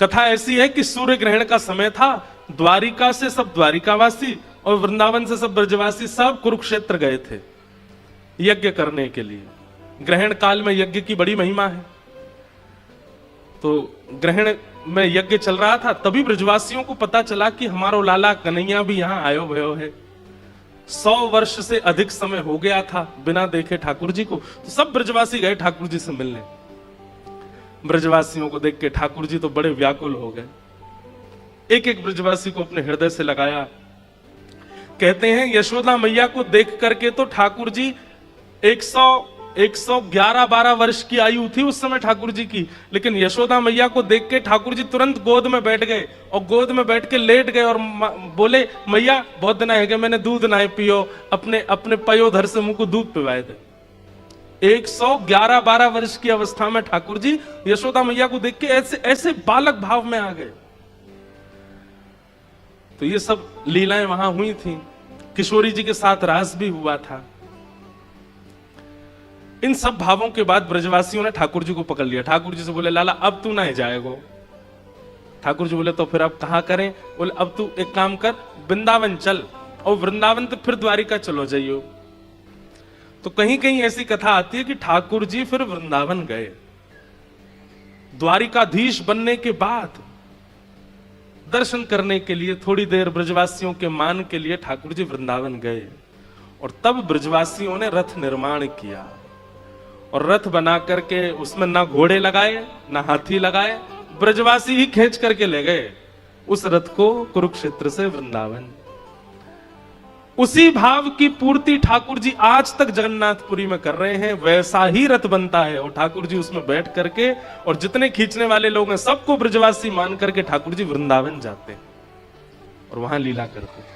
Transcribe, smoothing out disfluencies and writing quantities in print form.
कथा ऐसी है कि सूर्य ग्रहण का समय था, द्वारिका से सब द्वारिकावासी और वृंदावन से सब ब्रजवासी सब कुरुक्षेत्र गए थे यज्ञ करने के लिए। ग्रहण काल में यज्ञ की बड़ी महिमा है। तो ग्रहण में यज्ञ चल रहा था, तभी ब्रजवासियों को पता चला कि हमारो लाला कन्हैया भी यहां आयो भयो है। 100 वर्ष से अधिक समय हो गया था बिना देखे ठाकुर जी को। तो सब ब्रजवासी गए ठाकुर जी से मिलने। ब्रजवासियों को देख के ठाकुर जी तो बड़े व्याकुल हो गए। एक एक ब्रजवासी को अपने हृदय से लगाया। कहते हैं यशोदा मैया को देख करके तो ठाकुर जी 111-12 वर्ष की आयु थी उस समय ठाकुर जी की, लेकिन यशोदा मैया को देख के ठाकुर जी तुरंत गोद में बैठ गए और गोद में बैठ के लेट गए और बोले, मैया बहुत दिन है मैंने दूध ना पियो, अपने अपने पयोधर से मुंह को दूध पिवाए थे। 111-12 वर्ष की अवस्था में ठाकुर जी यशोदा मैया को देख के ऐसे ऐसे बालक भाव में आ गए। तो ये सब लीलाएं वहां हुई थी। किशोरी जी के साथ रास भी हुआ था। इन सब भावों के बाद ब्रजवासियों ने ठाकुर जी को पकड़ लिया। ठाकुर जी से बोले, लाला अब तू नहीं जाएगो। ठाकुर जी बोले, तो फिर अब कहां करें? बोले, अब तू एक काम कर, वृंदावन चल, और वृंदावन तो फिर द्वारिका चलो जाइयो। तो कहीं कहीं ऐसी कथा आती है कि ठाकुर जी फिर वृंदावन गए। द्वारिकाधीश बनने के बाद दर्शन करने के लिए थोड़ी देर ब्रजवासियों के मान के लिए ठाकुर जी वृंदावन गए, और तब ब्रजवासियों ने रथ निर्माण किया और रथ बना करके उसमें ना घोड़े लगाए ना हाथी लगाए, ब्रजवासी ही खींच करके ले गए उस रथ को कुरुक्षेत्र से वृंदावन। उसी भाव की पूर्ति ठाकुर जी आज तक जगन्नाथपुरी में कर रहे हैं। वैसा ही रथ बनता है और ठाकुर जी उसमें बैठ करके, और जितने खींचने वाले लोग हैं सबको ब्रजवासी मान करके ठाकुर जी वृंदावन जाते हैं और वहां लीला करते हैं।